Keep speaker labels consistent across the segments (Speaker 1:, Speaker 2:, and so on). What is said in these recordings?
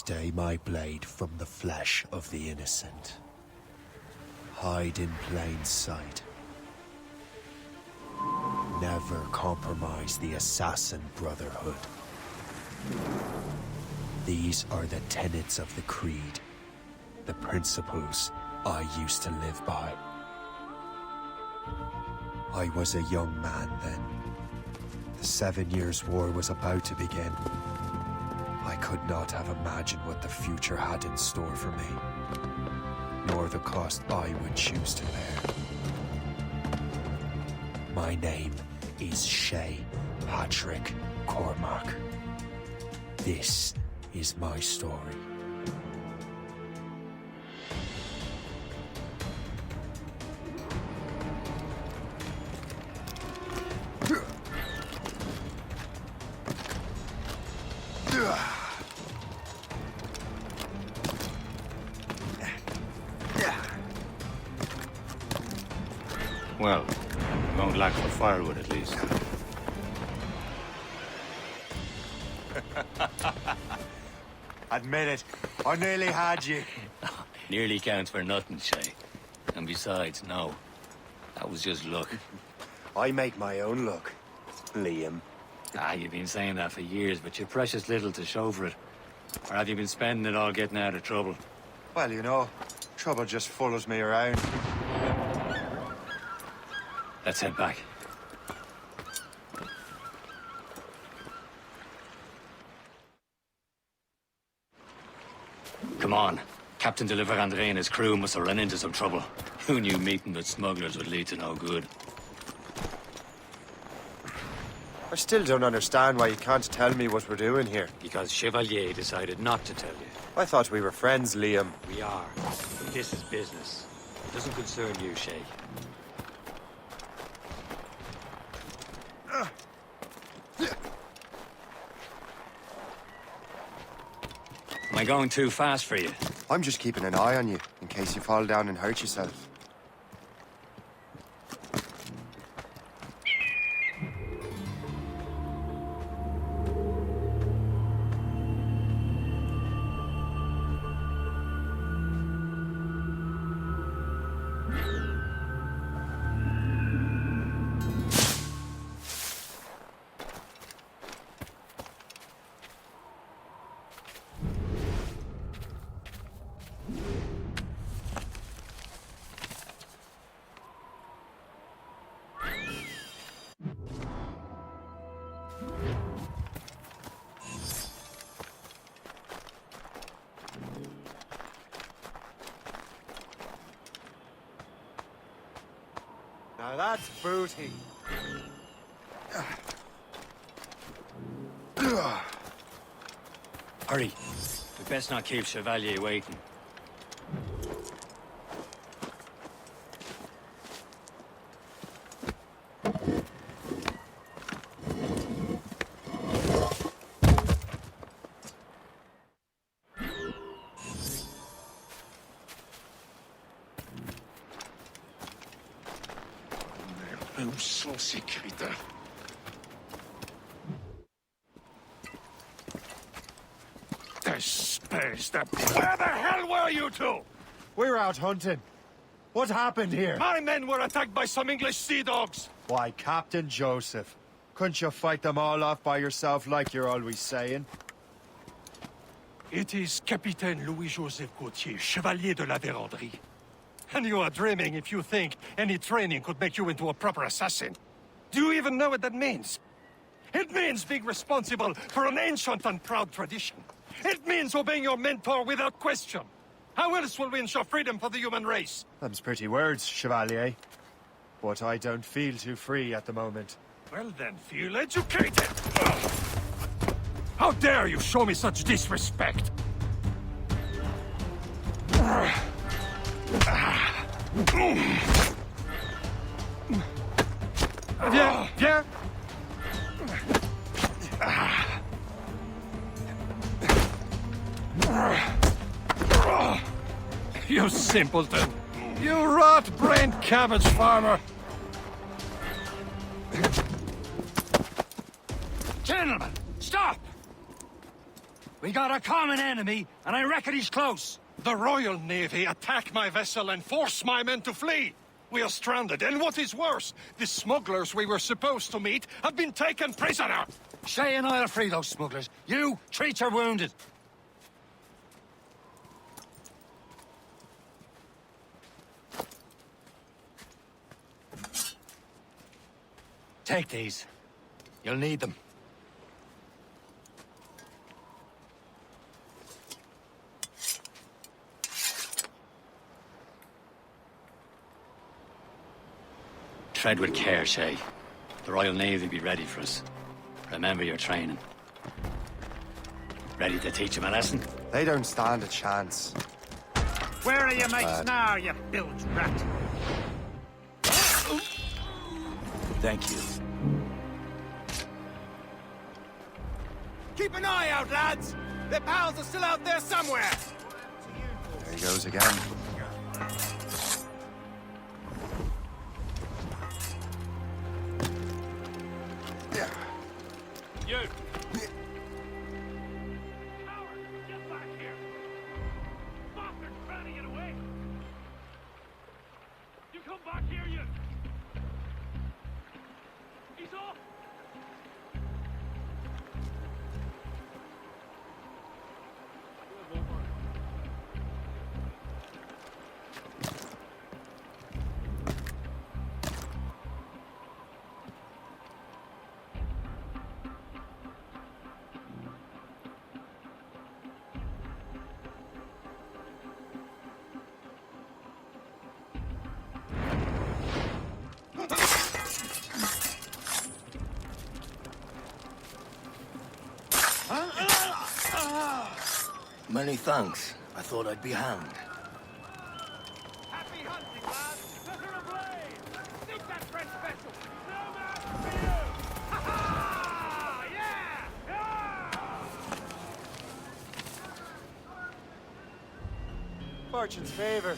Speaker 1: Stay my blade from the flesh of the innocent. Hide in plain sight. Never compromise the assassin Brotherhood. These are the tenets of the creed, the principles I used to live by. I was a young man then. The 7 Years' War was about to begin. I could not have imagined what the future had in store for me, nor the cost I would choose to bear. My name is Shay Patrick Cormac. This is my story.
Speaker 2: Well, you won't lack for firewood at least.
Speaker 3: Admit it, I nearly had you.
Speaker 2: Nearly counts for nothing, Shay. And besides, no. That was just luck.
Speaker 3: I make my own luck, Liam.
Speaker 2: You've been saying that for years, but you've precious little to show for it. Or have you been spending it all getting out of trouble?
Speaker 3: Well, you know, trouble just follows me around.
Speaker 2: Let's head back. Come on. Captain de Andre and his crew must have run into some trouble. Who knew meeting with smugglers would lead to no good?
Speaker 3: I still don't understand why you can't tell me what we're doing here.
Speaker 2: Because Chevalier decided not to tell you.
Speaker 3: I thought we were friends, Liam.
Speaker 2: We are. But this is business. It doesn't concern you, Shay. Am I going too fast for you?
Speaker 3: I'm just keeping an eye on you, in case you fall down and hurt yourself. Now that's booty.
Speaker 2: Hurry. We best not keep Chevalier waiting.
Speaker 4: Où sont ces crétins? Where the hell were you two?
Speaker 3: We were out hunting. What happened here?
Speaker 4: My men were attacked by some English sea dogs.
Speaker 3: Why, Captain Joseph. Couldn't you fight them all off by yourself like you're always saying?
Speaker 4: It is Capitaine Louis-Joseph Gauthier, Chevalier de la Vérendrye. And you are dreaming if you think any training could make you into a proper assassin. Do you even know what that means? It means being responsible for an ancient and proud tradition. It means obeying your mentor without question. How else will we ensure freedom for the human race?
Speaker 3: Them's pretty words, Chevalier. But I don't feel too free at the moment.
Speaker 4: Well then, feel educated! How dare you show me such disrespect? Viens, viens! You simpleton! You rot-brained cabbage farmer!
Speaker 2: Gentlemen, stop! We got a common enemy, and I reckon he's close.
Speaker 4: The Royal Navy attack my vessel and force my men to flee. We are stranded, and what is worse, the smugglers we were supposed to meet have been taken prisoner.
Speaker 2: Shay and I'll free those smugglers. You, treat your wounded. Take these. You'll need them. Tread with care, Shay. The Royal Navy will be ready for us. Remember your training. Ready to teach them a lesson?
Speaker 3: They don't stand a chance.
Speaker 5: Where are your mates now, you bilge rat?
Speaker 2: Thank you.
Speaker 5: Keep an eye out, lads! Their pals are still out there somewhere!
Speaker 3: There he goes again.
Speaker 5: You!
Speaker 4: Coward, get back here! Bastard's running it away! You come back here, you! He's off!
Speaker 6: Many thanks. I thought I'd be hanged.
Speaker 5: Happy hunting, lads! Set her ablaze! Sink that French vessel! No match for you! Ha-ha! Yeah!
Speaker 3: Fortune's favor.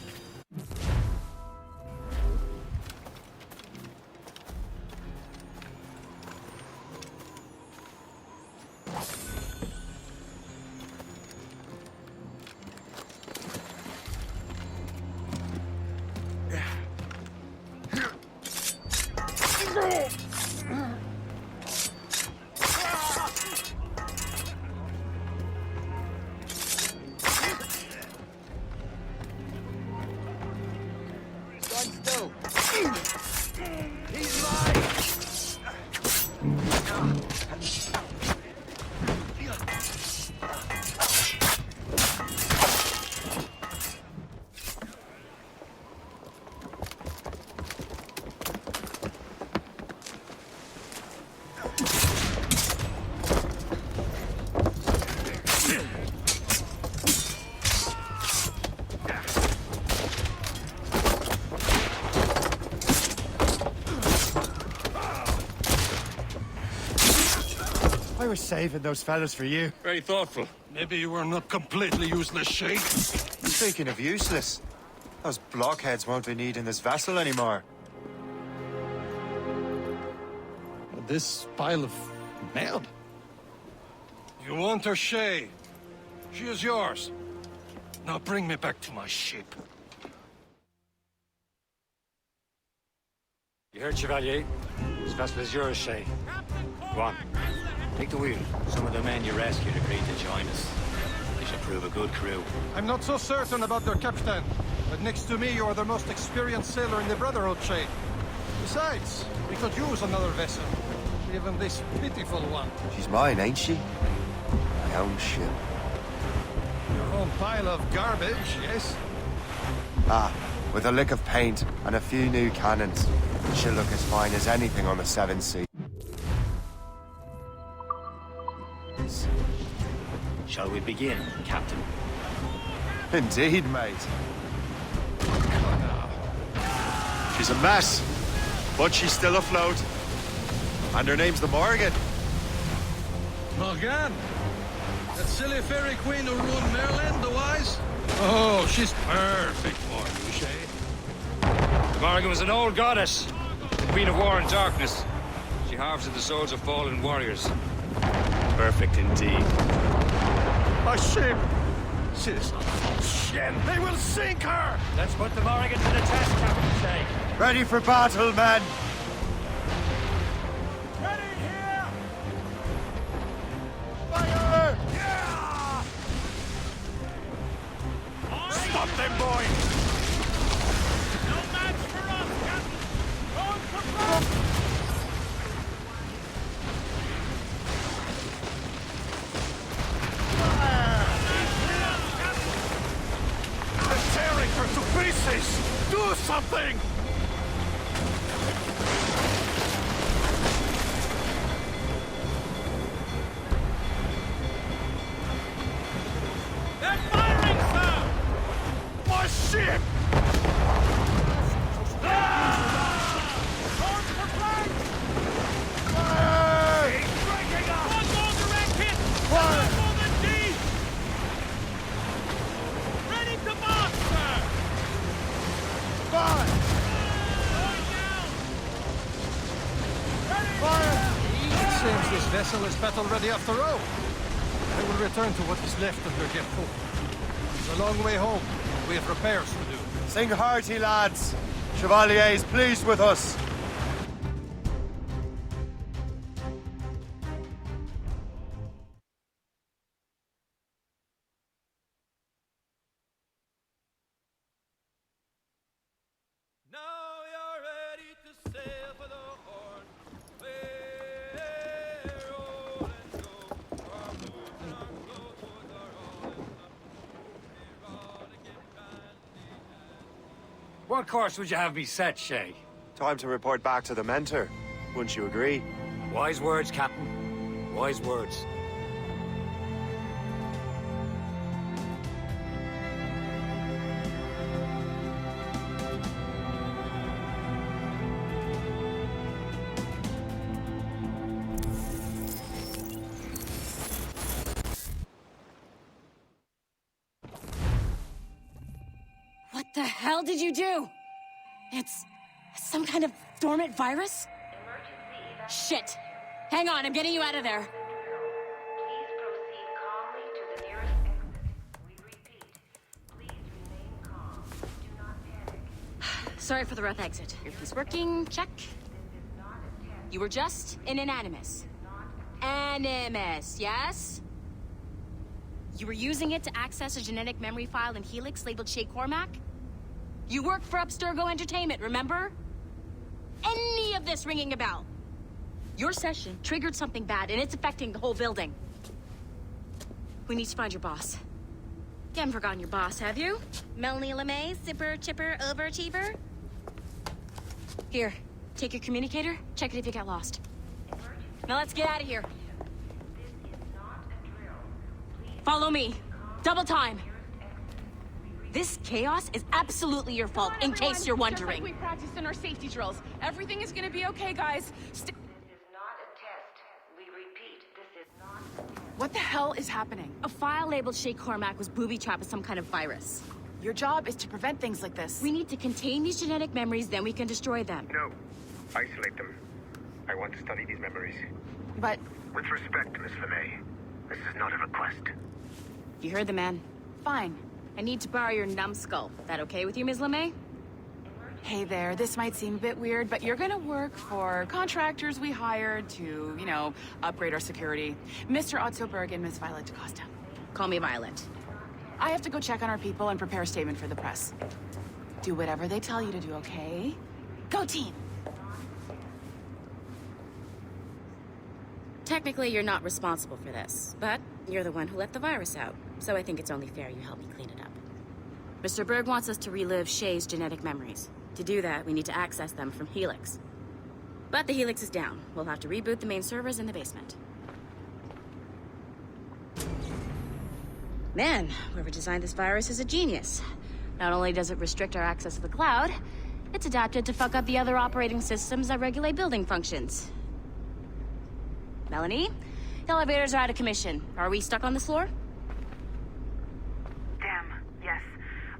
Speaker 3: I was saving those fellas for you.
Speaker 4: Very thoughtful. Maybe you were not completely useless, Shay.
Speaker 3: Speaking of useless, those blockheads won't be needing this vessel anymore.
Speaker 4: This pile of mail? You want her, Shay? She is yours. Now bring me back to my ship.
Speaker 2: You heard, Chevalier? This vessel is yours, Shay. Go on. Take the wheel. Some of the men you rescued agreed to join us. They should prove a good crew.
Speaker 4: I'm not so certain about their captain, but next to me you are the most experienced sailor in the Brotherhood, Shay. Besides, we could use another vessel. Even this pitiful one.
Speaker 3: She's mine, ain't she? My own ship.
Speaker 4: Your own pile of garbage, yes?
Speaker 3: Ah, with a lick of paint and a few new cannons, she'll look as fine as anything on the Seven Seas.
Speaker 2: Shall we begin, Captain?
Speaker 3: Indeed, mate. She's a mess, but she's still afloat. And her name's the Morgan.
Speaker 4: Morgan? That silly fairy queen who ruined Maryland, the wise? Oh, she's perfect for you, Shay.
Speaker 2: Morgan was an old goddess, the queen of war and darkness. She harvested the souls of fallen warriors. Perfect indeed.
Speaker 4: My ship! She's shit! They will sink her!
Speaker 2: Let's put the Morrigan to the test, Captain Shay.
Speaker 3: Ready for battle, men!
Speaker 5: Ready here!
Speaker 3: Fire!
Speaker 5: Yeah!
Speaker 4: Stop them, boy!
Speaker 5: No match for us, Captain! Going for broke!
Speaker 4: They're tearing her to pieces! Do something!
Speaker 5: They're firing, sir!
Speaker 4: My ship!
Speaker 5: Going for flank!
Speaker 3: Fire!
Speaker 5: He's breaking up! One more direct hit!
Speaker 3: Fire!
Speaker 5: More than deep! Ready to march, sir!
Speaker 3: Fire!
Speaker 5: Going down! Ready!
Speaker 3: Fire!
Speaker 4: It seems this vessel is battle ready after all. I will return to what is left of your depot. It's a long way home. We have repairs to do.
Speaker 3: Sing hearty, lads. Chevalier is pleased with us.
Speaker 5: Now you're ready to sail for the Horn. We're roll and go. Our moves and our flow towards our own. We're all again bandy.
Speaker 2: What course would you have me set, Shay?
Speaker 3: Time to report back to the mentor. Wouldn't you agree?
Speaker 2: Wise words, Captain. Wise words.
Speaker 7: What the hell did you do? It's some kind of dormant virus? Shit! Hang on, I'm getting you out of there.
Speaker 8: Please proceed calmly to the nearest exit. We repeat, please remain calm. Do not panic.
Speaker 7: Sorry for the rough exit. Earpiece working, check.
Speaker 8: This is not a test.
Speaker 7: You were just in an animus. Animus, yes? You were using it to access a genetic memory file in Helix labeled Shay Cormac? You worked for Abstergo Entertainment, remember? Any of this ringing a bell? Your session triggered something bad, and it's affecting the whole building. We need to find your boss. You haven't forgotten your boss, have you? Melanie LeMay, zipper, chipper, overachiever? Here, take your communicator, check it if you get lost. Now let's get out of here.
Speaker 8: This is not a drill. Please
Speaker 7: Follow me. Double time. This chaos is absolutely your fault, in case you're wondering.
Speaker 9: Just like we practiced in our safety drills. Everything is gonna be okay, guys.
Speaker 8: This is not a test. We repeat, this is not a test.
Speaker 9: What the hell is happening?
Speaker 7: A file labeled Shay Cormac was booby-trapped with some kind of virus.
Speaker 9: Your job is to prevent things like this.
Speaker 7: We need to contain these genetic memories, then we can destroy them.
Speaker 10: No. Isolate them. I want to study these memories.
Speaker 9: But
Speaker 10: With respect, Miss LeMay, this is not a request.
Speaker 7: You heard the man.
Speaker 9: fine.
Speaker 7: I need to borrow your numbskull. That okay with you, Ms. LeMay?
Speaker 9: Hey there, this might seem a bit weird, but you're gonna work for contractors we hired to, you know, upgrade our security. Mr. Otto Berg and Miss Violet DaCosta.
Speaker 7: Call me Violet.
Speaker 9: I have to go check on our people and prepare a statement for the press. Do whatever they tell you to do, okay? Go team!
Speaker 7: Technically, you're not responsible for this, but you're the one who let the virus out, so I think it's only fair you help me clean it up. Mr. Berg wants us to relive Shay's genetic memories. To do that, we need to access them from Helix. But the Helix is down. We'll have to reboot the main servers in the basement. Man, whoever designed this virus is a genius. Not only does it restrict our access to the cloud, it's adapted to fuck up the other operating systems that regulate building functions. Melanie? The elevators are out of commission. Are we stuck on this floor?
Speaker 11: Damn, yes.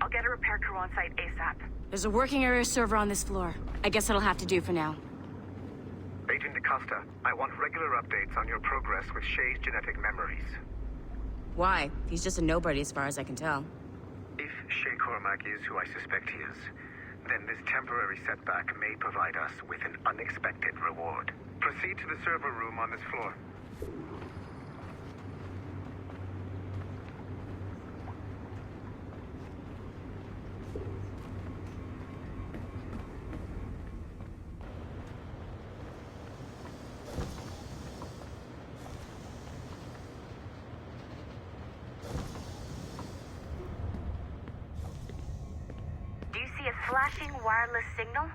Speaker 11: I'll get a repair crew on site ASAP.
Speaker 7: There's a working area server on this floor. I guess that'll have to do for now.
Speaker 10: Agent DaCosta, I want regular updates on your progress with Shay's genetic memories.
Speaker 7: Why? He's just a nobody as far as I can tell.
Speaker 10: If Shay Cormac is who I suspect he is, then this temporary setback may provide us with an unexpected reward. Proceed to the server room on this floor.
Speaker 11: Do you see a flashing wireless signal?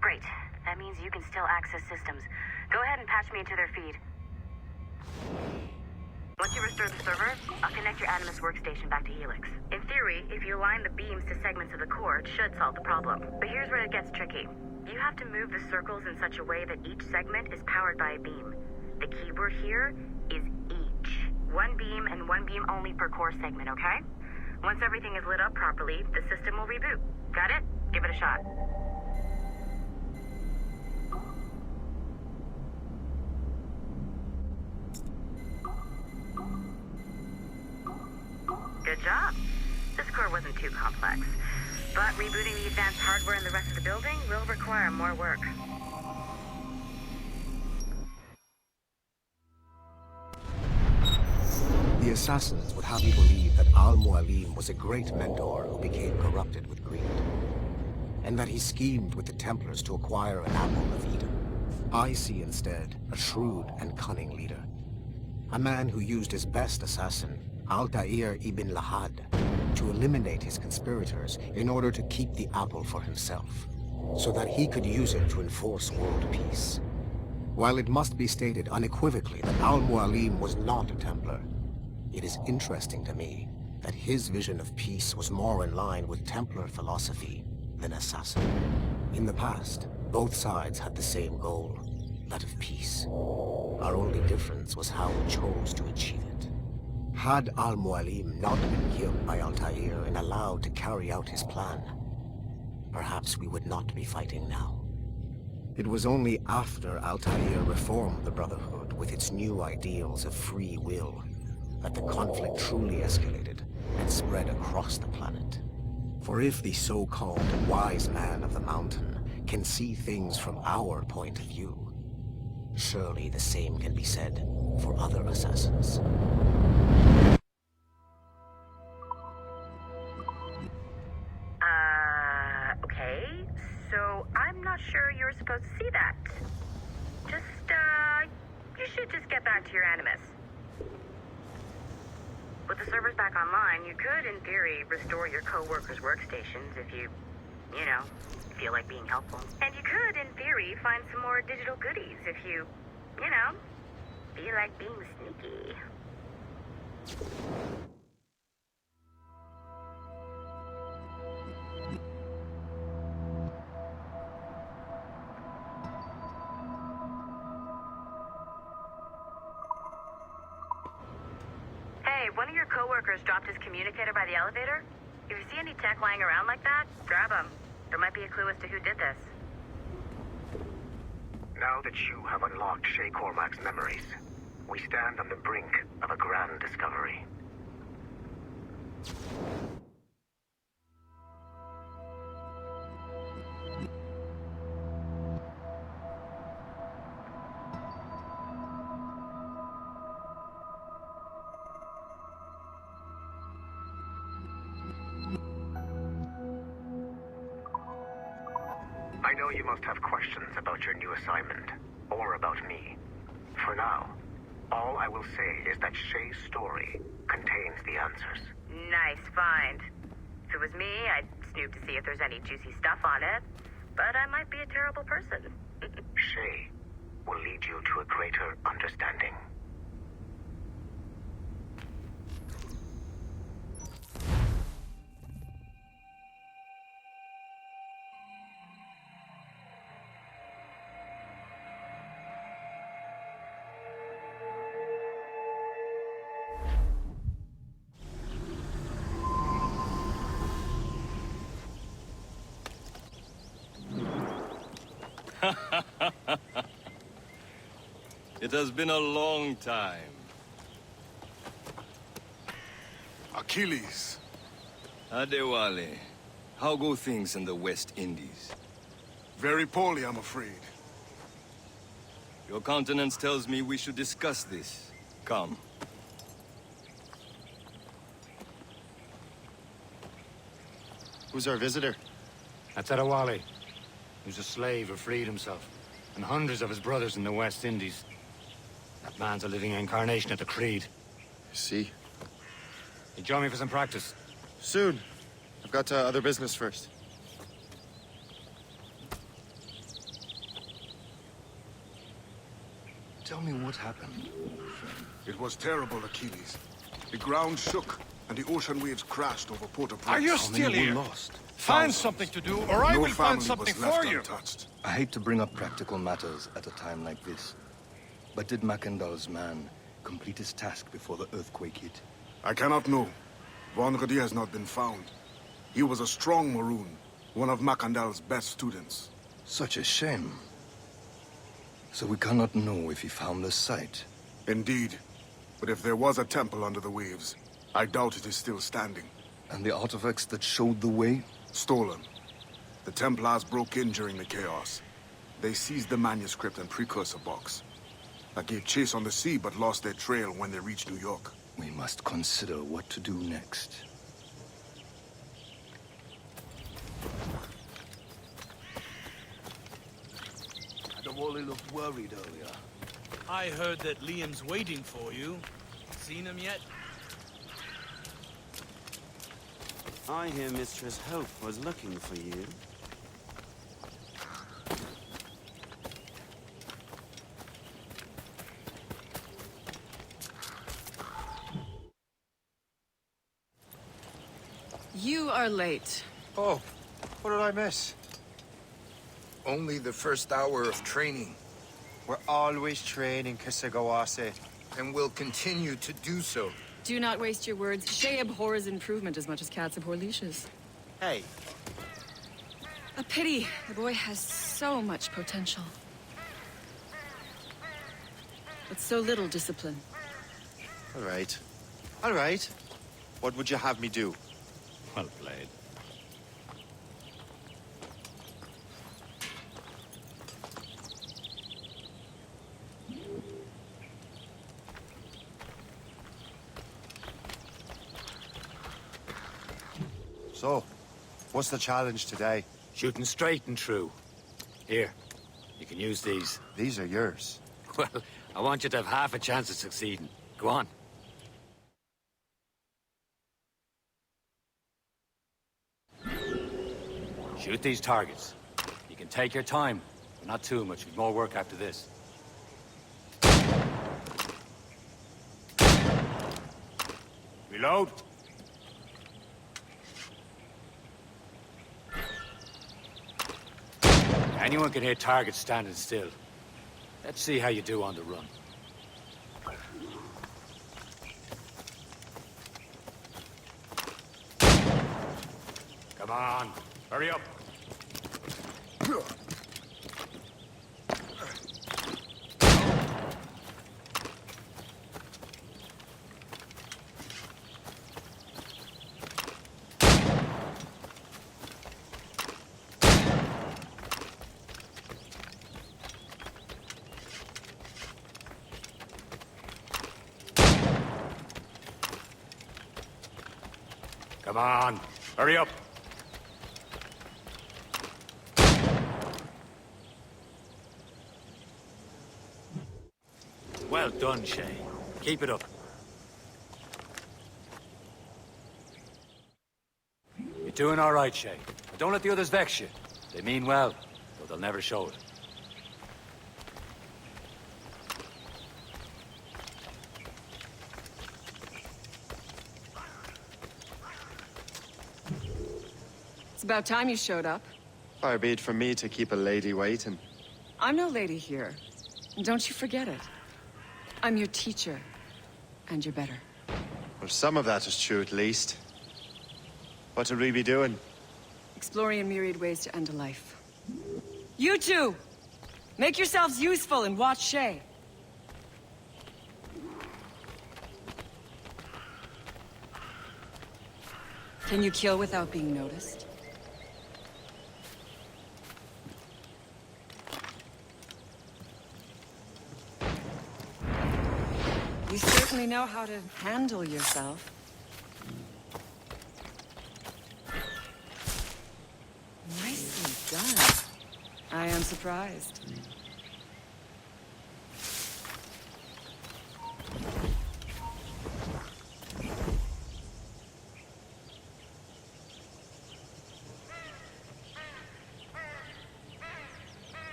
Speaker 11: Great. That means you can still access systems. Go ahead and patch me into their feed. Once you restore the server, I'll connect your Animus workstation back to Helix. In theory, if you align the beams to segments of the core, it should solve the problem. But here's where it gets tricky. You have to move the circles in such a way that each segment is powered by a beam. The keyword here is each. One beam and one beam only per core segment, okay? Once everything is lit up properly, the system will reboot. Got it? Give it a shot. Good job. This core wasn't too complex. But rebooting the advanced hardware in the rest of the building will require more work.
Speaker 6: The assassins would have you believe that Al-Mualim was a great mentor who became corrupted with greed, and that he schemed with the Templars to acquire an apple of Eden. I see instead a shrewd and cunning leader, a man who used his best assassin, Altair ibn Lahad, to eliminate his conspirators in order to keep the apple for himself, so that he could use it to enforce world peace. While it must be stated unequivocally that Al-Mualim was not a Templar, it is interesting to me that his vision of peace was more in line with Templar philosophy than assassin. In the past, both sides had the same goal, that of peace. Our only difference was how we chose to achieve it. Had Al-Mualim not been killed by Altair and allowed to carry out his plan, perhaps we would not be fighting now. It was only after Altair reformed the Brotherhood with its new ideals of free will that the conflict truly escalated and spread across the planet. For if the so-called wise man of the mountain can see things from our point of view, surely the same can be said for other assassins.
Speaker 11: Okay. So I'm not sure you were supposed to see that. You should just get back to your Animus. With the servers back online, you could, in theory, restore your co-workers' workstations if you feel like being helpful. And you could, in theory, find some more digital goodies if you feel like being sneaky. Hey, one of your coworkers dropped his communicator by the elevator. If you see any tech lying around like that, grab them. There might be a clue as to who did this.
Speaker 10: Now that you have unlocked Shay Cormac's memories, we stand on the brink of a grand discovery. I know you must have questions about your new assignment, or about me. For now, all I will say is that Shay's story contains the answers.
Speaker 11: Nice find. If it was me, I'd snoop to see if there's any juicy stuff on it. But I might be a terrible person.
Speaker 10: Shay will lead you to a greater understanding.
Speaker 12: It has been a long time. Achilles.
Speaker 13: Adewale, how go things in the West Indies?
Speaker 12: Very poorly, I'm afraid.
Speaker 13: Your countenance tells me we should discuss this. Come.
Speaker 3: Who's our visitor?
Speaker 2: That's Adewale. He was a slave who freed himself, and hundreds of his brothers in the West Indies. That man's a living incarnation of the Creed.
Speaker 3: I see.
Speaker 2: You join me for some practice?
Speaker 3: Soon. I've got other business first.
Speaker 13: Tell me what happened.
Speaker 12: It was terrible, Achilles. The ground shook, and the ocean waves crashed over Port-au-Prince.
Speaker 4: Are you still here?
Speaker 13: Lost.
Speaker 4: Find something to do, or I
Speaker 12: No
Speaker 4: will find
Speaker 12: family
Speaker 4: something
Speaker 12: was left
Speaker 4: for you.
Speaker 12: untouched.
Speaker 13: I hate to bring up practical matters at a time like this. But did Macandal's man complete his task before the earthquake hit?
Speaker 12: I cannot know. Vonredi has not been found. He was a strong Maroon, one of Macandal's best students.
Speaker 13: Such a shame. So we cannot know if he found the site.
Speaker 12: Indeed. But if there was a temple under the waves, I doubt it is still standing.
Speaker 13: And the artifacts that showed the way?
Speaker 12: Stolen. The Templars broke in during the chaos. They seized the manuscript and precursor box. I gave chase on the sea, but lost their trail when they reached New York.
Speaker 13: We must consider what to do next. Adewale looked worried earlier.
Speaker 5: I heard that Liam's waiting for you. Seen him yet?
Speaker 14: I hear Mistress Hope was looking for you.
Speaker 9: You are late.
Speaker 1: Oh, what did I miss?
Speaker 15: Only the first hour of training,
Speaker 1: We're always training, Kisagawase.
Speaker 15: and will continue to do so.
Speaker 16: Do not waste your words. Shay abhors improvement as much as cats abhor leashes.
Speaker 3: Hey.
Speaker 16: A pity. The boy has so much potential. But so little discipline.
Speaker 3: All right. All right. What would you have me do?
Speaker 2: Well played.
Speaker 3: So, what's the challenge today?
Speaker 2: Shooting straight and true. Here, you can use these.
Speaker 3: These are yours.
Speaker 2: Well, I want you to have half a chance of succeeding. Go on. Shoot these targets. You can take your time, but not too much. We've more work after this. Reload. Anyone can hit targets standing still. Let's see how you do on the run. Come on, hurry up. Come on, hurry up. Well done, Shay. Keep it up. You're doing all right, Shay. But don't let the others vex you. They mean well, but they'll never show it.
Speaker 16: It's about time you showed up.
Speaker 3: Far be it from me to keep a lady waiting.
Speaker 16: I'm no lady here. And don't you forget it. I'm your teacher. And you're better.
Speaker 3: Well, some of that is true at least. What would we be doing?
Speaker 16: Exploring a myriad ways to end a life. You two! Make yourselves useful and watch Shay. Can you kill without being noticed? You certainly know how to handle yourself. Nicely done. I am surprised.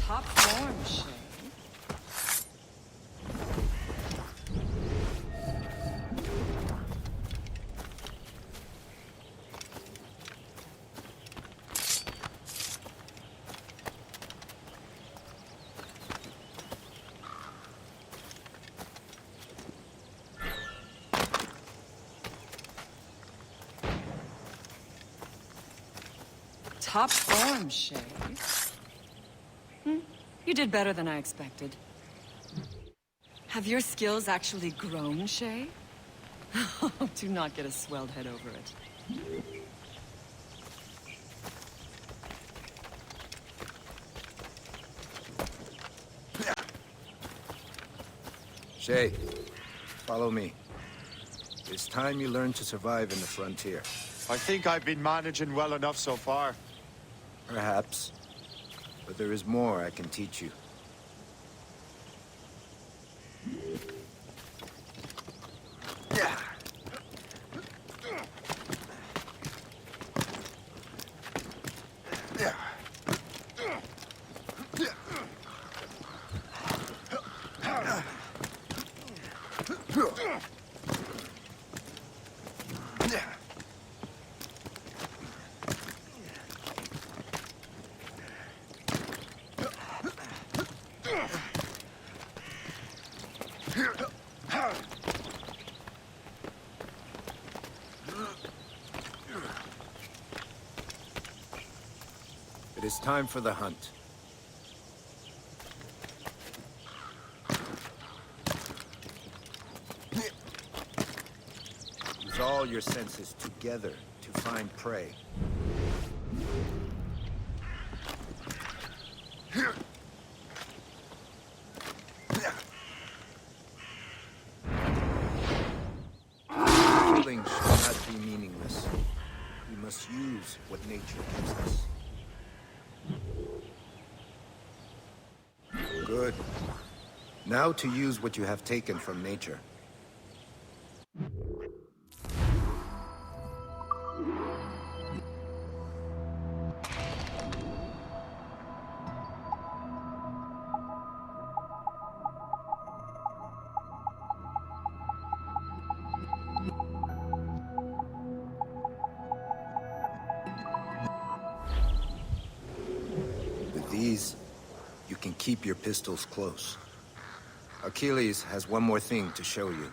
Speaker 16: Top form, Shay. Top form, Shay. You did better than I expected. Have your skills actually grown, Shay? Do not get a swelled head over it.
Speaker 17: Shay, follow me. It's time you learn to survive in the frontier.
Speaker 3: I think I've been managing well enough so far.
Speaker 17: Perhaps. But there is more I can teach you. It is time for the hunt. Use all your senses together to find prey. Killing should not be meaningless. We must use what nature gives us. Good. Now to use what you have taken from nature. With these, you can keep your pistols close. Achilles has one more thing to show you.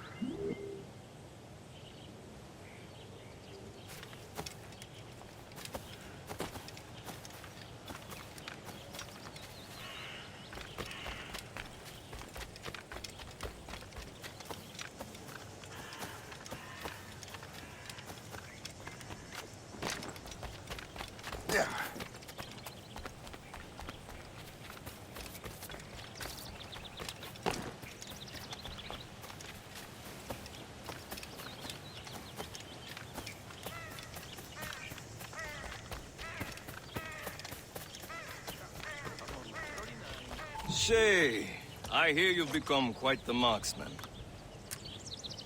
Speaker 13: Shay, I hear you've become quite the marksman.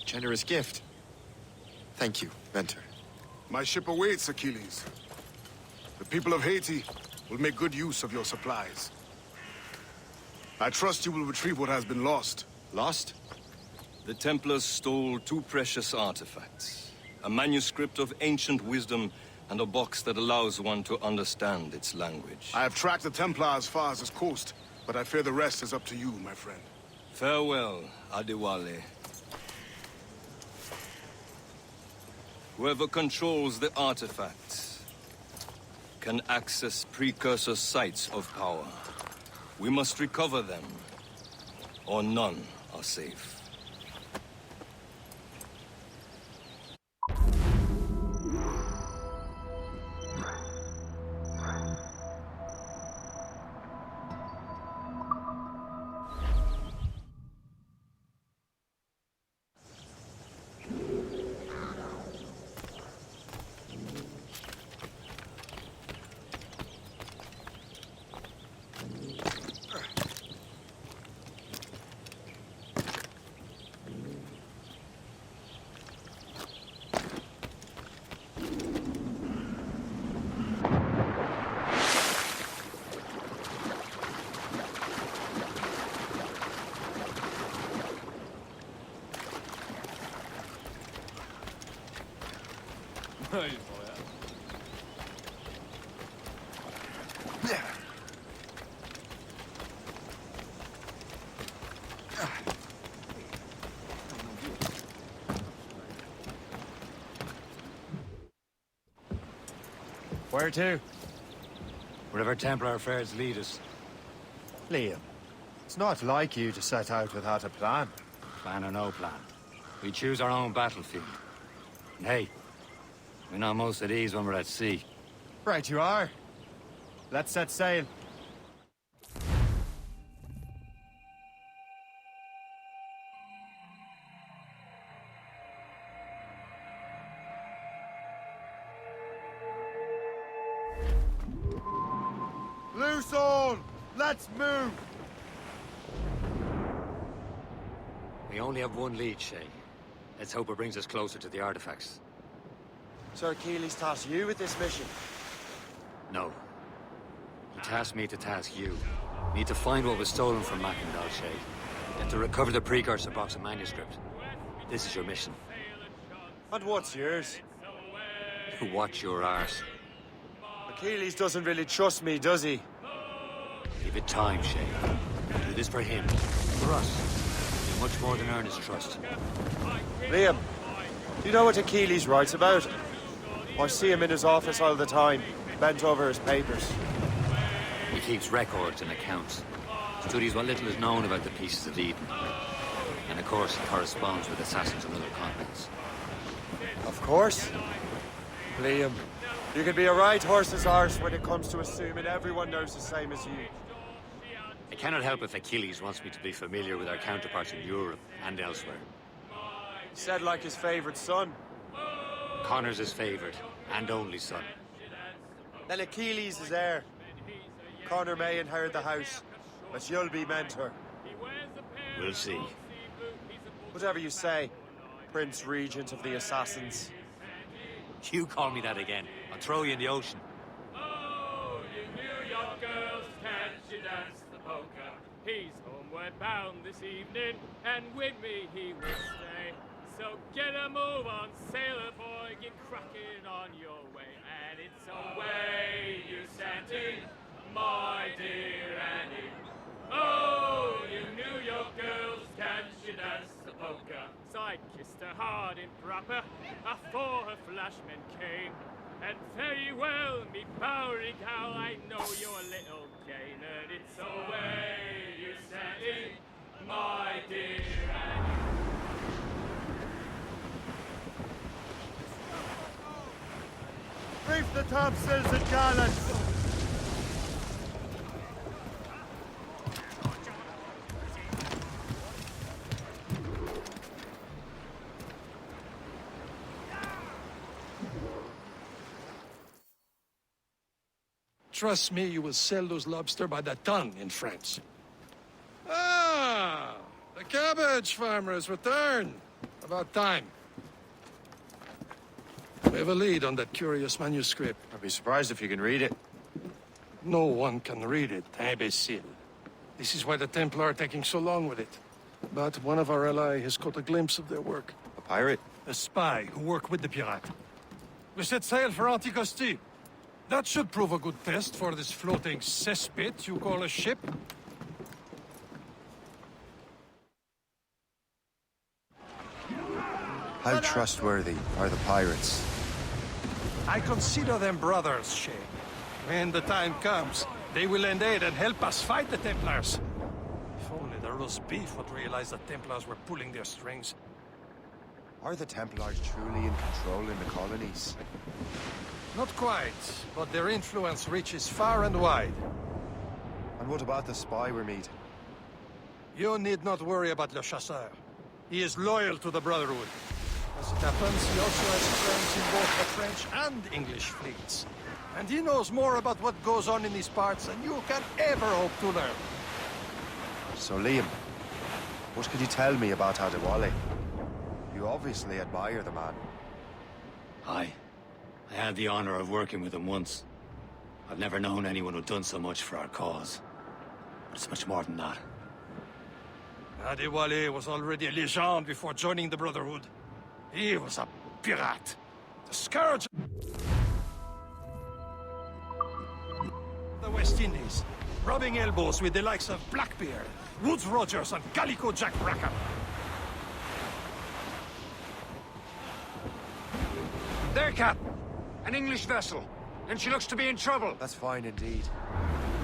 Speaker 3: Generous gift. Thank you, Mentor.
Speaker 12: My ship awaits, Achilles. The people of Haiti will make good use of your supplies. I trust you will retrieve what has been lost.
Speaker 3: Lost?
Speaker 13: The Templars stole 2 precious artifacts. A manuscript of ancient wisdom and a box that allows one to understand its language.
Speaker 12: I have tracked the Templar as far as this coast, but I fear the rest is up to you, my friend.
Speaker 13: Farewell, Adewale. Whoever controls the artifacts can access precursor sites of power. We must recover them, or none are safe.
Speaker 2: Where to? Wherever Templar affairs lead us.
Speaker 3: Liam, it's not like you to set out without a plan.
Speaker 2: Plan or no plan. We choose our own battlefield. And hey, we're not most at ease when we're at sea.
Speaker 3: Right you are. Let's set sail. Loose all! Let's move!
Speaker 2: We only have one lead, Shay. Let's hope it brings us closer to the artifacts.
Speaker 3: Sir Keeley's tasked you with this mission.
Speaker 2: No. He tasked me to task you. Need to find what was stolen from Mackendal, Shay. And to recover the precursor box of manuscript. This is your mission.
Speaker 3: And what's yours?
Speaker 2: Watch your arse.
Speaker 3: Achilles doesn't really trust me, does he?
Speaker 2: Give it time, Shay. Do this for him. For us. Do much more than earn his trust.
Speaker 3: Liam, do you know what Achilles writes about? I see him in his office all the time, bent over his papers.
Speaker 2: He keeps records and accounts. Studies what little is known about the pieces of Eden. And of course, he corresponds with assassins on other continents.
Speaker 3: Of course. Liam, you can be a right horse's arse when it comes to assuming everyone knows the same as you.
Speaker 2: I cannot help if Achilles wants me to be familiar with our counterparts in Europe and elsewhere.
Speaker 3: Said like his favorite son.
Speaker 2: Connor's his favorite and only son.
Speaker 3: Then Achilles is heir. Connor may inherit the house, but you'll be mentor.
Speaker 2: We'll see.
Speaker 3: Whatever you say, Prince Regent of the Assassins.
Speaker 2: You call me that again, I'll throw you in the ocean.
Speaker 5: Oh, you New York girls, can't you dance the polka? He's homeward bound this evening, and with me he will stay. So get a move on, sailor boy, get cracking on your way. And it's away, you Santee, my dear Annie. Oh, you New York girls, can't you dance the polka? So I kissed her hard in proper, afore her flashmen came. And very well, me Bowery gal, I know you're a little gay. And it's away, you Santee, my dear Annie.
Speaker 3: Reef the topsails and gallants!
Speaker 4: Trust me, you will sell those lobster by the ton in France. Ah, the cabbage farmer has returned. About time. We have a lead on that curious manuscript.
Speaker 3: I'd be surprised if you can read it.
Speaker 4: No one can read it, imbecile. This is why the Templar are taking so long with it. But one of our allies has caught a glimpse of their work.
Speaker 3: A pirate?
Speaker 4: A spy who worked with the pirate. We set sail for Anticosti. That should prove a good test for this floating cesspit you call a ship.
Speaker 3: How trustworthy are the pirates?
Speaker 4: I consider them brothers, Shay. When the time comes, they will lend aid and help us fight the Templars. If only the roast beef would realize the Templars were pulling their strings.
Speaker 3: Are the Templars truly in control in the colonies?
Speaker 4: Not quite, but their influence reaches far and wide.
Speaker 3: And what about the spy we're meeting?
Speaker 4: You need not worry about Le Chasseur. He is loyal to the Brotherhood. As it happens, he also has friends in both the French and English fleets. And he knows more about what goes on in these parts than you can ever hope to learn.
Speaker 3: So Liam, what could you tell me about Adewale? You obviously admire the man.
Speaker 2: Aye. I had the honor of working with him once. I've never known anyone who'd done so much for our cause. But it's much more than that.
Speaker 4: Adewale was already a legend before joining the Brotherhood. He was a pirate. The scourge the West Indies, rubbing elbows with the likes of Blackbeard, Woodes Rogers, and Calico Jack Rackham.
Speaker 18: There, Cap! An English vessel, and she looks to be in trouble.
Speaker 3: That's fine indeed.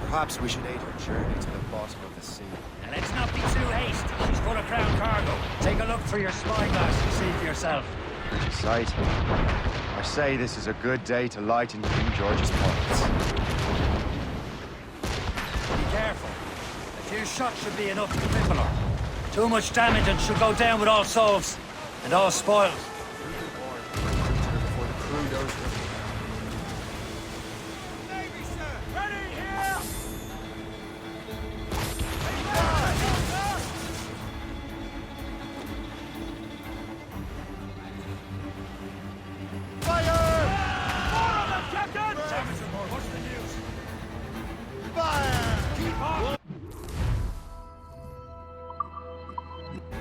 Speaker 3: Perhaps we should aid her journey to the bottom of the sea.
Speaker 2: And let's not be too hasty. She's full of crown cargo. Take a look through your spyglass and see for yourself.
Speaker 3: Pretty sight. I say this is a good day to lighten King George's pockets.
Speaker 2: Be careful. A few shots should be enough to cripple her. Too much damage and she'll go down with all souls. And all spoils.
Speaker 3: Before the crew knows what
Speaker 18: Navy, sir! Ready, here!
Speaker 3: Fire!
Speaker 18: More of them, Captain!
Speaker 2: What's the news?
Speaker 3: Fire!
Speaker 18: Keep on!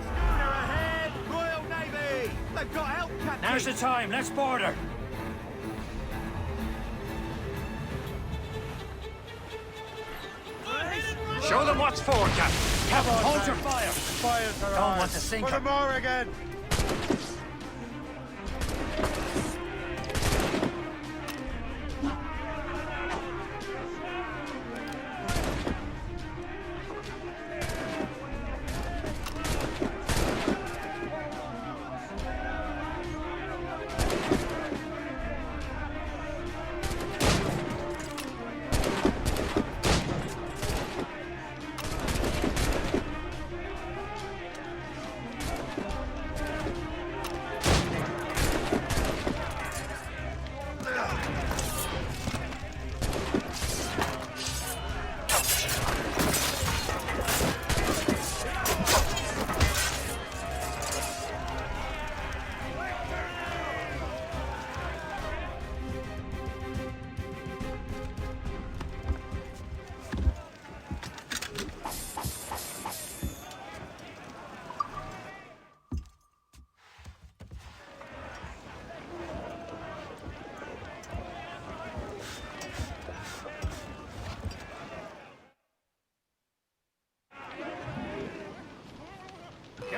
Speaker 18: Schooner ahead! Royal Navy! They've got help, Captain!
Speaker 2: Now's the time. Let's board her.
Speaker 18: Show them what's for, Captain!
Speaker 2: Captain, hold your fire.
Speaker 3: Fire's her
Speaker 2: Don't want
Speaker 3: eyes.
Speaker 2: to sink
Speaker 3: For
Speaker 2: her.
Speaker 3: the more again!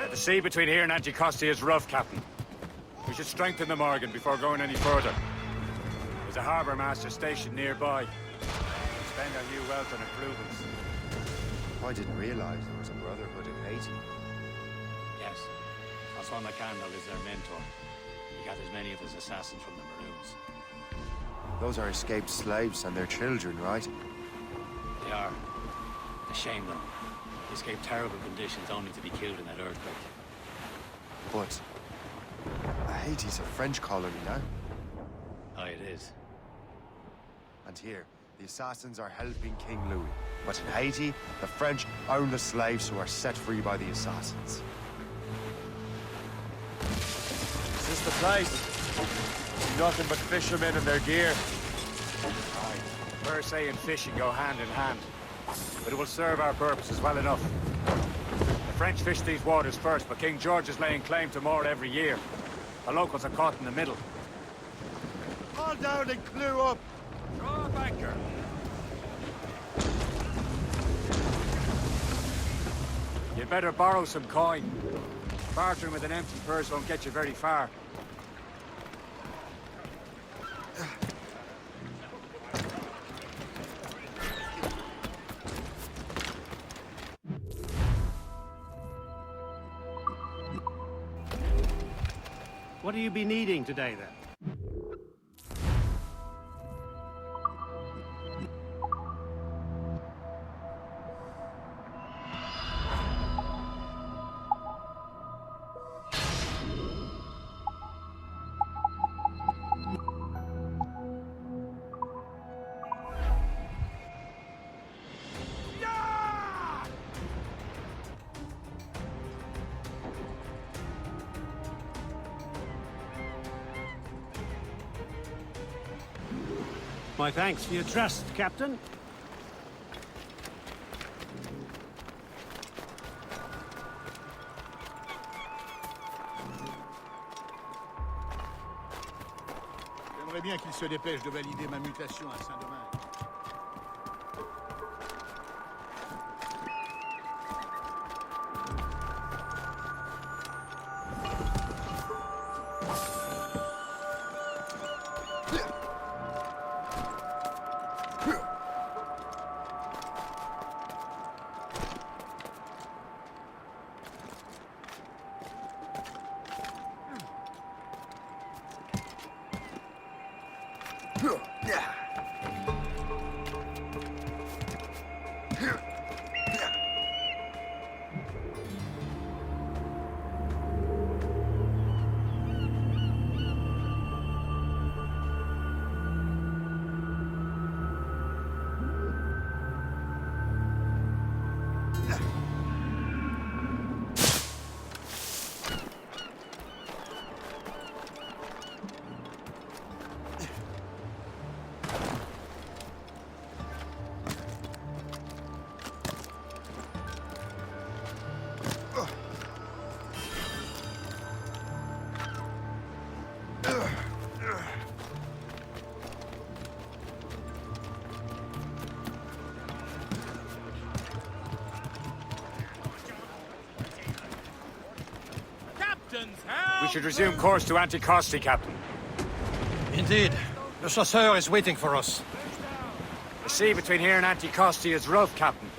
Speaker 18: The sea between here and Anticosti is rough, Captain. We should strengthen the Morgan before going any further. There's a harbour master stationed nearby. Spend our new wealth on improvements.
Speaker 3: I didn't realize there was a Brotherhood in Haiti.
Speaker 2: Yes. Osman McCandle is their mentor. He gathers many of his assassins from the Maroons.
Speaker 3: Those are escaped slaves and their children, right?
Speaker 2: They are. A shame, though. They escaped terrible conditions only to be killed in that earthquake.
Speaker 3: But Haiti's a French colony now.
Speaker 2: Aye, it is.
Speaker 3: And here, the assassins are helping King Louis. But in Haiti, the French own the slaves who are set free by the assassins. Is this the place? See nothing but fishermen and their gear.
Speaker 18: Aye. Versailles and fishing go hand in hand. But it will serve our purposes well enough. The French fish these waters first, but King George is laying claim to more every year. The locals are caught in the middle.
Speaker 3: Haul down and clew up!
Speaker 18: Draw a banker! You'd better borrow some coin. Bartering with an empty purse won't get you very far.
Speaker 19: What do you be needing today, then? My thanks for your trust, Captain.
Speaker 20: J'aimerais bien qu'il se dépêche de valider ma mutation à Saint-Domingue.
Speaker 18: We should resume course to Anticosti, Captain.
Speaker 4: Indeed. Le chasseur is waiting for us.
Speaker 18: The sea between here and Anticosti is rough, Captain.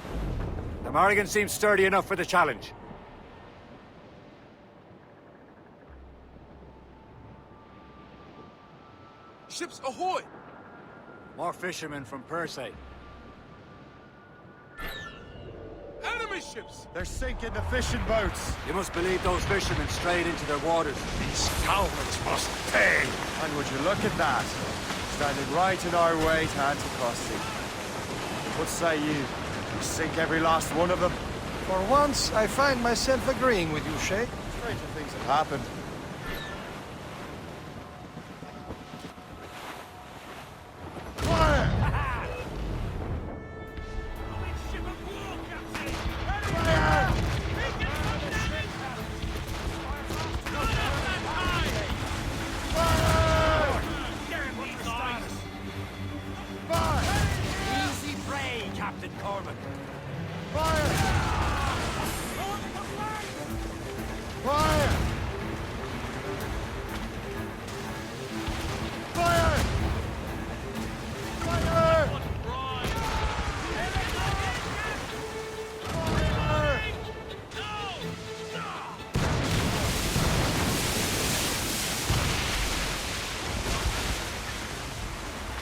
Speaker 18: The Morrigan seems sturdy enough for the challenge.
Speaker 12: Ships ahoy!
Speaker 18: More fishermen from Persay.
Speaker 12: Enemy ships!
Speaker 3: They're sinking the fishing boats.
Speaker 18: You must believe those fishermen strayed into their waters.
Speaker 4: These scoundrels must pay!
Speaker 3: And would you look at that? Standing right in our way to Anticosti. What say you? We sink every last one of them?
Speaker 4: For once, I find myself agreeing with you, Shay.
Speaker 3: Stranger things have happened.
Speaker 4: Easy prey, Captain Cormac.
Speaker 3: Fire! Fire! Fire! Fire!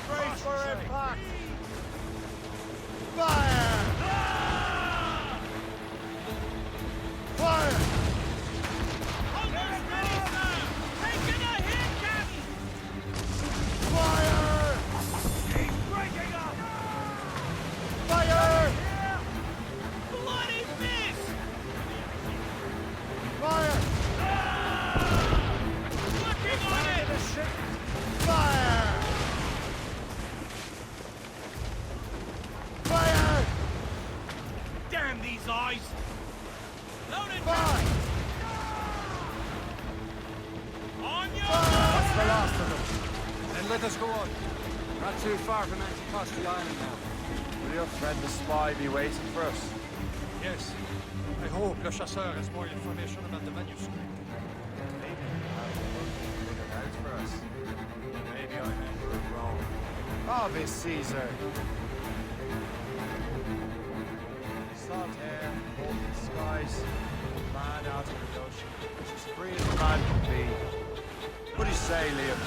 Speaker 3: Brace for impact! Fire! Fire! Fire! He's breaking up! Fire! Bloody miss! Fire! Working on it! Fire! Fire!
Speaker 4: Damn these eyes!
Speaker 3: Loaded! Fire! On your That's the last of them.
Speaker 4: Then let us go on.
Speaker 18: Not too far from Anticosti Island now.
Speaker 3: Will your friend the spy be waiting for us?
Speaker 4: Yes. I hope Le Chasseur has more information about the manuscript.
Speaker 3: Maybe he'll have one figured out for us. Maybe I remember it wrong. Ave Caesar! Salt air, golden skies, land out of the ocean, as free as a man can be. What do you say, Liam?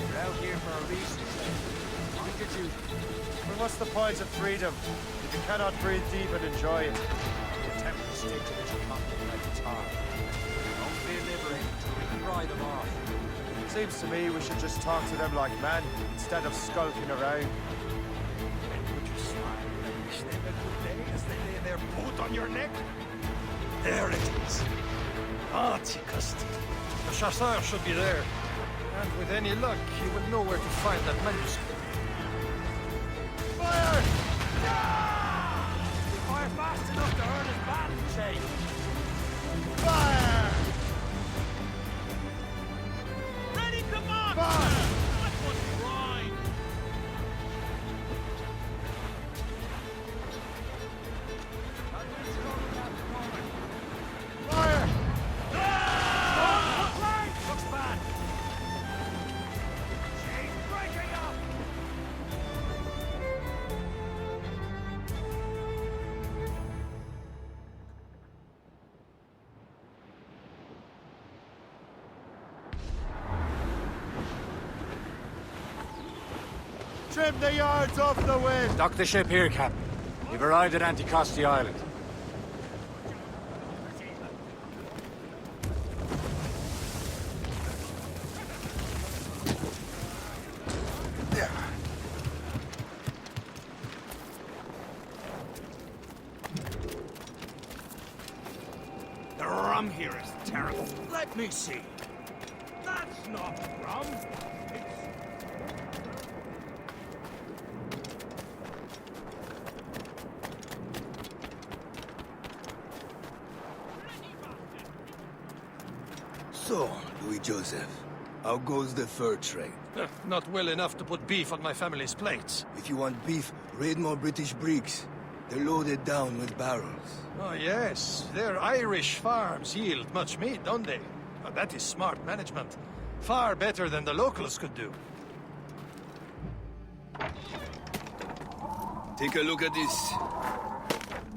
Speaker 18: We're out here for a reason, Shay. Mind your duty.
Speaker 3: Well, what's the point of freedom if you cannot breathe deep and enjoy it?
Speaker 18: The Templars stick to this continent like it's hard. Don't feel liberated until we can pry them off.
Speaker 3: Seems to me we should just talk to them like men instead of skulking around.
Speaker 4: And would you smile and wish them a good day as they lay their boot on your neck? There it is. Anti-custody. The chasseur should be there. And with any luck, he will know where to find that manuscript.
Speaker 3: Fire!
Speaker 18: We fire fast enough to hurt us badly, Shay.
Speaker 3: Fire!
Speaker 5: Ready, come on!
Speaker 3: Fire!
Speaker 5: That was right!
Speaker 3: Fire!
Speaker 18: Looks bad. She's breaking up.
Speaker 3: Trim the yards off the wind!
Speaker 18: Dock the ship here, Captain. We've arrived at Anticosti Island.
Speaker 4: The rum here is terrible. Let me see. That's not rum.
Speaker 21: So, Louis Joseph, how goes the fur trade?
Speaker 4: Not well enough to put beef on my family's plates.
Speaker 21: If you want beef, raid more British brigs. They're loaded down with barrels.
Speaker 4: Oh, yes. Their Irish farms yield much meat, don't they? Oh, that is smart management. Far better than the locals could do.
Speaker 13: Take a look at this.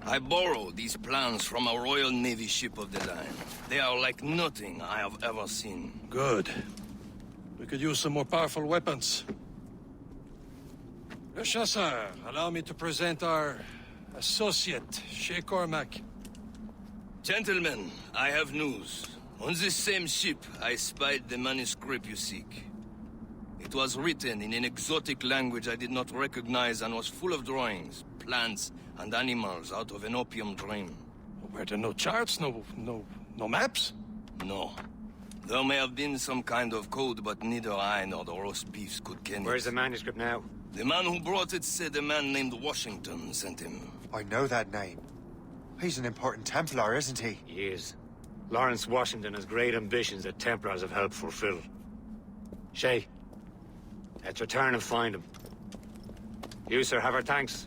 Speaker 13: I borrowed these plans from a Royal Navy ship of the line. They are like nothing I have ever seen.
Speaker 4: Good. We could use some more powerful weapons. Le Chasseur, allow me to present our associate, Shay Cormac.
Speaker 13: Gentlemen, I have news. On this same ship, I spied the manuscript you seek. It was written in an exotic language I did not recognize and was full of drawings, plants, and animals out of an opium dream.
Speaker 4: Were there no charts, no maps?
Speaker 13: No. There may have been some kind of code, but neither I nor the roast beefs could ken it.
Speaker 2: Where's the manuscript now?
Speaker 13: The man who brought it said a man named Washington sent him.
Speaker 3: I know that name. He's an important Templar, isn't he?
Speaker 2: He is. Lawrence Washington has great ambitions that Templars have helped fulfill. Shay, let's return and find him. You, sir, have our thanks.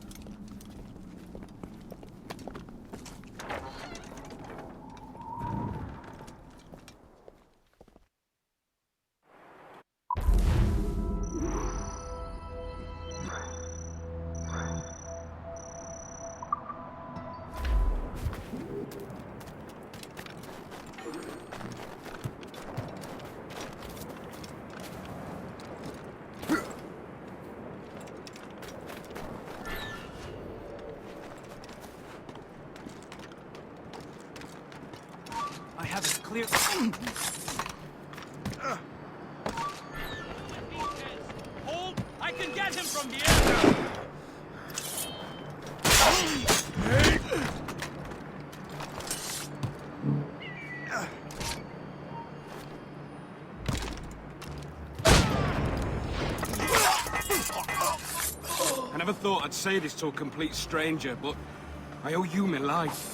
Speaker 18: I have it clear.
Speaker 5: Hold! I can get him from here!
Speaker 22: I never thought I'd say this to a complete stranger, but I owe you my life.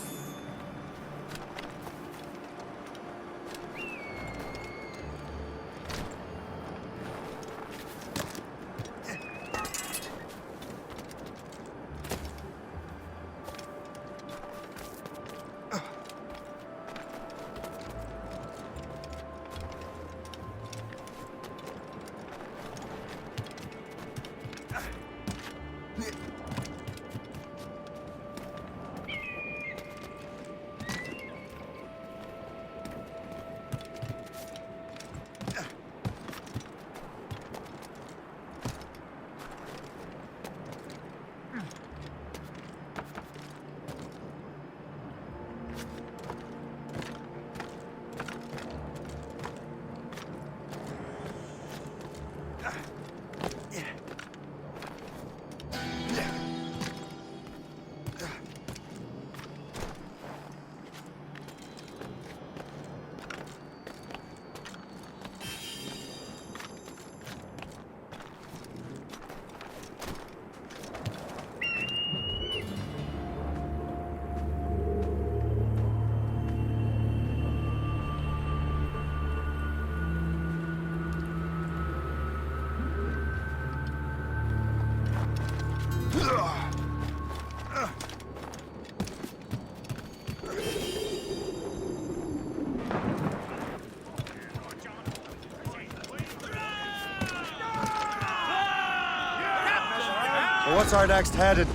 Speaker 3: So what's our next heading?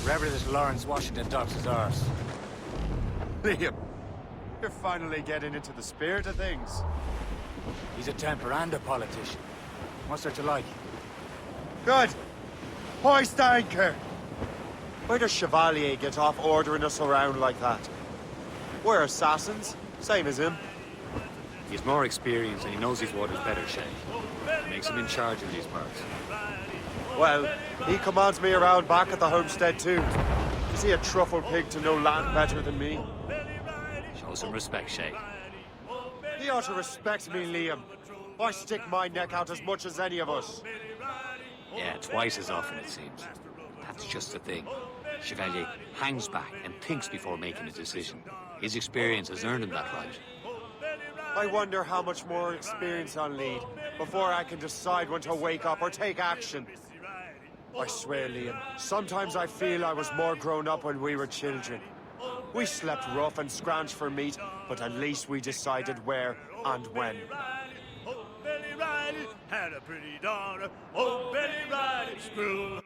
Speaker 18: Wherever this Lawrence Washington docks is ours.
Speaker 3: Liam, you're finally getting into the spirit of things.
Speaker 18: He's a Templar and a politician. What's there to like?
Speaker 3: Good. Hoist anchor. Where does Chevalier get off ordering us around like that? We're assassins, same as him.
Speaker 2: He's more experienced and he knows these waters better, Shay. Makes him in charge of these parts.
Speaker 3: Well, he commands me around back at the homestead too. Is he a truffle pig to know land better than me?
Speaker 2: Show some respect, Shay.
Speaker 3: He ought to respect me, Liam. I stick my neck out as much as any of us.
Speaker 2: Yeah, twice as often it seems. That's just the thing. Chevalier hangs back and thinks before making a decision. His experience has earned him that right.
Speaker 3: I wonder how much more experience I'll need before I can decide when to wake up or take action. I swear, Liam, sometimes I feel I was more grown up when we were children. We slept rough and scrounged for meat, but at least we decided where and when.
Speaker 7: Oh, Betty Riley had a pretty daughter. Oh, Betty Riley screw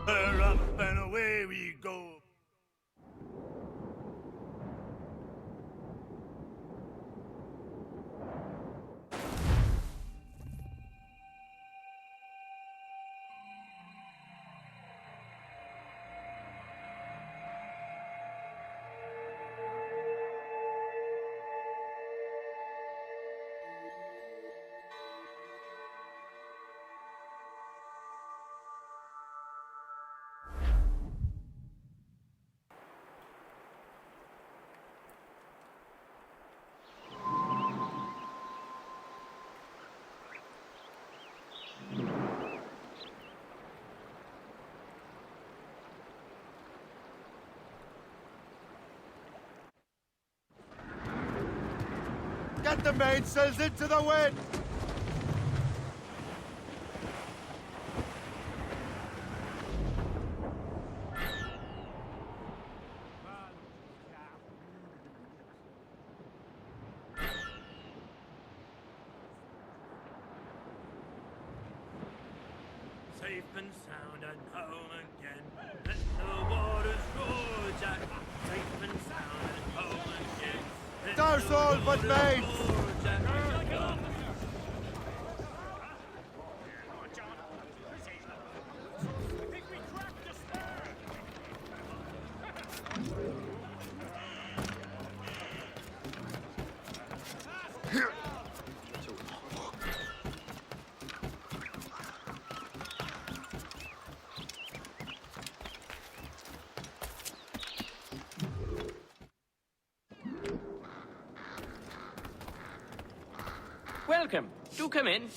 Speaker 7: her up and away we go.
Speaker 3: Get the mainsails into the wind!
Speaker 7: Safe and sound and home again. Let the waters roar, Jack. Safe and sound and home again. Let
Speaker 3: Douse
Speaker 7: the
Speaker 3: all but
Speaker 7: waters
Speaker 3: mates!
Speaker 7: roar, Jack.
Speaker 5: Welcome. Do come in.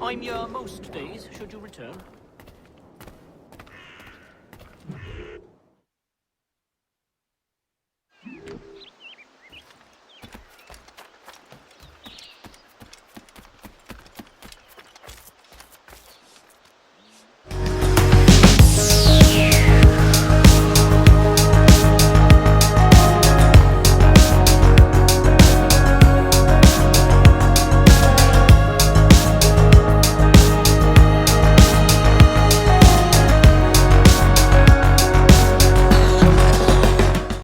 Speaker 5: I'm here most days, should you return.